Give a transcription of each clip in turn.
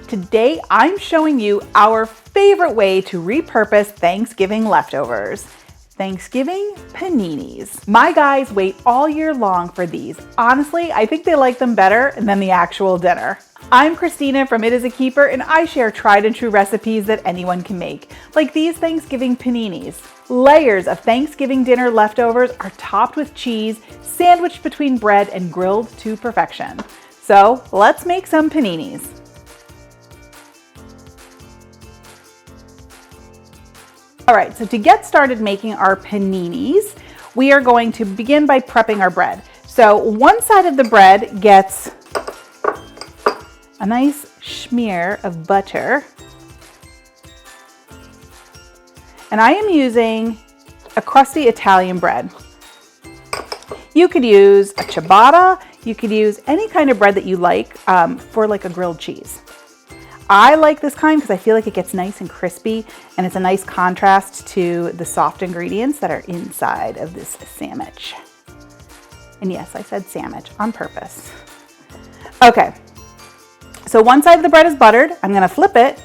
Today, I'm showing you our favorite way to repurpose Thanksgiving leftovers. Thanksgiving paninis. My guys wait all year long for these. Honestly, I think they like them better than the actual dinner. I'm Christina from It Is a Keeper, and I share tried and true recipes that anyone can make, like these Thanksgiving paninis. Layers of Thanksgiving dinner leftovers are topped with cheese, sandwiched between bread, and grilled to perfection. So let's make some paninis. All right, so to get started making our paninis, we are going to begin by prepping our bread. So one side of the bread gets a nice smear of butter. And I am using a crusty Italian bread. You could use a ciabatta, you could use any kind of bread that you like for like a grilled cheese. I like this kind because I feel like it gets nice and crispy, and it's a nice contrast to the soft ingredients that are inside of this sandwich. And yes, I said sandwich on purpose. Okay, so one side of the bread is buttered. I'm gonna flip it,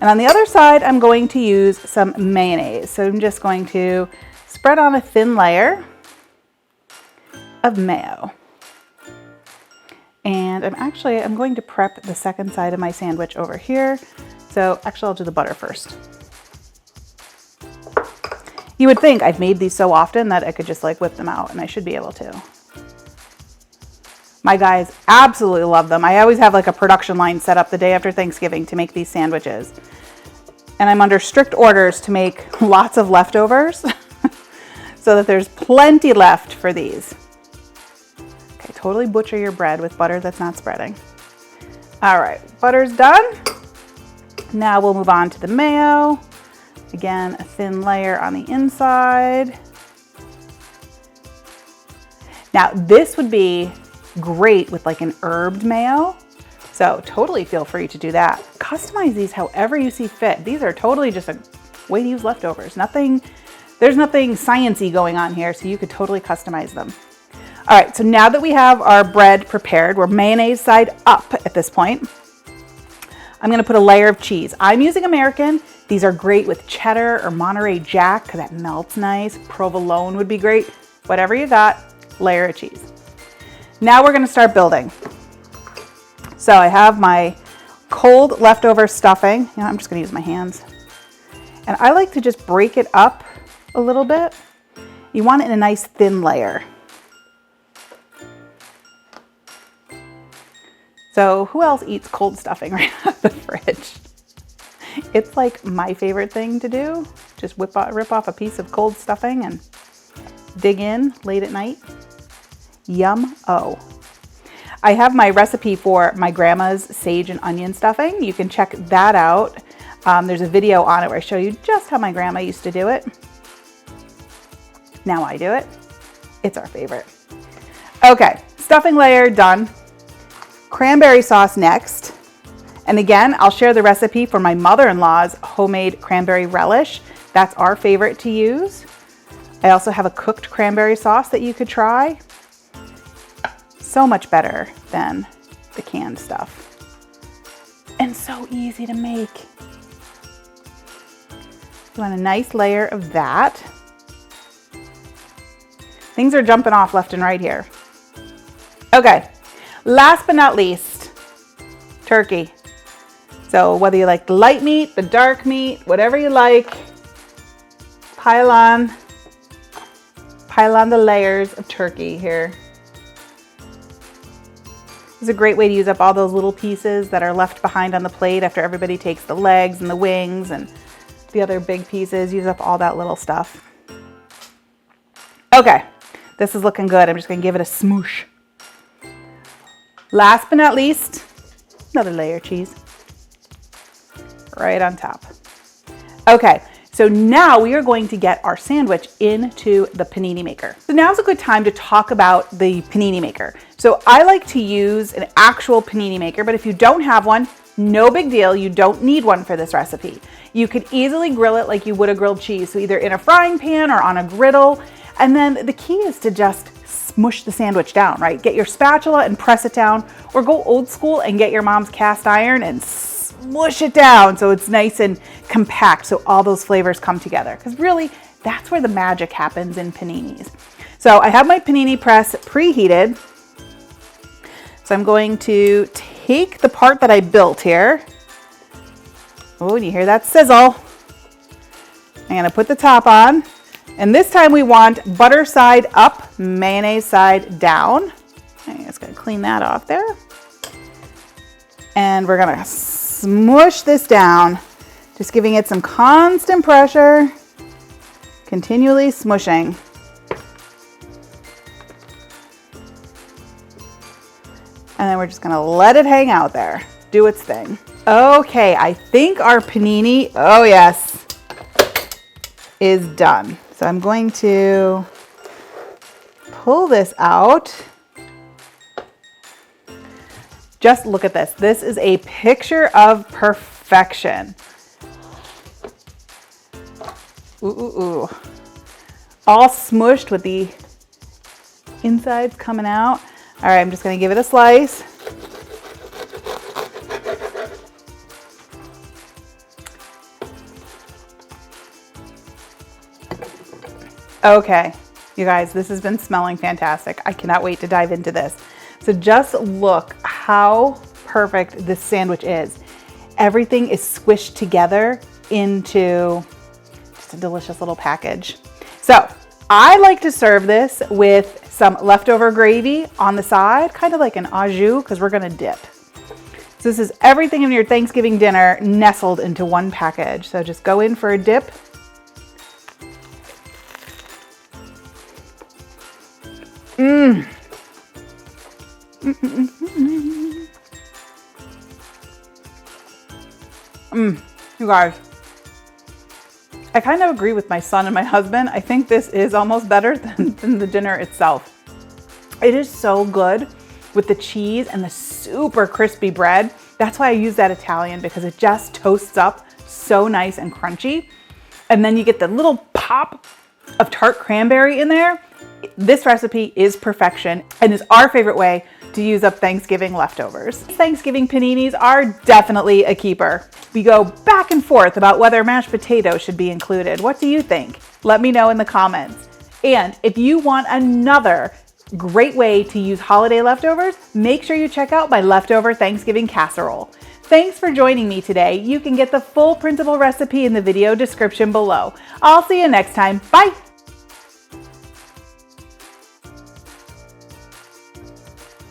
and on the other side, I'm going to use some mayonnaise. So I'm just going to spread on a thin layer of mayo. And I'm going to prep the second side of my sandwich over here. So actually I'll do the butter first. You would think I've made these so often that I could just like whip them out, and I should be able to. My guys absolutely love them. I always have like a production line set up the day after Thanksgiving to make these sandwiches. And I'm under strict orders to make lots of leftovers so that there's plenty left for these. Totally butcher your bread with butter that's not spreading. All right, butter's done. Now we'll move on to the mayo. Again, a thin layer on the inside. Now this would be great with like an herbed mayo. So totally feel free to do that. Customize these however you see fit. These are totally just a way to use leftovers. There's nothing science-y going on here, so you could totally customize them. All right, so now that we have our bread prepared, we're mayonnaise side up at this point. I'm gonna put a layer of cheese. I'm using American. These are great with cheddar or Monterey Jack because that melts nice. Provolone would be great. Whatever you got, layer of cheese. Now we're gonna start building. So I have my cold leftover stuffing. You know, I'm just gonna use my hands. And I like to just break it up a little bit. You want it in a nice thin layer. So who else eats cold stuffing right out of the fridge? It's like my favorite thing to do. Just rip off a piece of cold stuffing and dig in late at night. Yum-o. I have my recipe for my grandma's sage and onion stuffing. You can check that out. There's a video on it where I show you just how my grandma used to do it. Now I do it. It's our favorite. Okay, stuffing layer done. Cranberry sauce next. And again, I'll share the recipe for my mother-in-law's homemade cranberry relish. That's our favorite to use. I also have a cooked cranberry sauce that you could try. So much better than the canned stuff. And so easy to make. You want a nice layer of that. Things are jumping off left and right here. Okay. Last but not least, turkey. So whether you like the light meat, the dark meat, whatever you like, pile on the layers of turkey here. This is a great way to use up all those little pieces that are left behind on the plate after everybody takes the legs and the wings and the other big pieces. Use up all that little stuff. Okay, this is looking good. I'm just gonna give it a smoosh. Last but not least, another layer of cheese right on top. Okay, so now we are going to get our sandwich into the panini maker. So now's a good time to talk about the panini maker. So I like to use an actual panini maker, but if you don't have one, no big deal. You don't need one for this recipe. You could easily grill it like you would a grilled cheese. So either in a frying pan or on a griddle. And then the key is to just smush the sandwich down, right? Get your spatula and press it down, or go old school and get your mom's cast iron and smush it down so it's nice and compact so all those flavors come together. Because really, that's where the magic happens in paninis. So I have my panini press preheated. So I'm going to take the part that I built here. Oh, and you hear that sizzle. I'm gonna put the top on. And this time we want butter side up, mayonnaise side down. I'm just gonna clean that off there. And we're gonna smush this down, just giving it some constant pressure, continually smushing. And then we're just gonna let it hang out there, do its thing. Okay, I think our panini, oh yes, is done. So I'm going to pull this out. Just look at this. This is a picture of perfection. Ooh, ooh, ooh. All smushed with the insides coming out. All right, I'm just gonna give it a slice. Okay, you guys, this has been smelling fantastic. I cannot wait to dive into this. So just look how perfect this sandwich is. Everything is squished together into just a delicious little package. So I like to serve this with some leftover gravy on the side, kind of like an au jus, because we're gonna dip. So this is everything in your Thanksgiving dinner nestled into one package. So just go in for a dip. Mmm. You guys, I kind of agree with my son and my husband. I think this is almost better than the dinner itself. It is so good with the cheese and the super crispy bread. That's why I use that Italian, because it just toasts up so nice and crunchy. And then you get the little pop of tart cranberry in there. This recipe is perfection and is our favorite way to use up Thanksgiving leftovers. Thanksgiving paninis are definitely a keeper. We go back and forth about whether mashed potatoes should be included. What do you think? Let me know in the comments. And if you want another great way to use holiday leftovers, make sure you check out my leftover Thanksgiving casserole. Thanks for joining me today. You can get the full printable recipe in the video description below. I'll see you next time. Bye.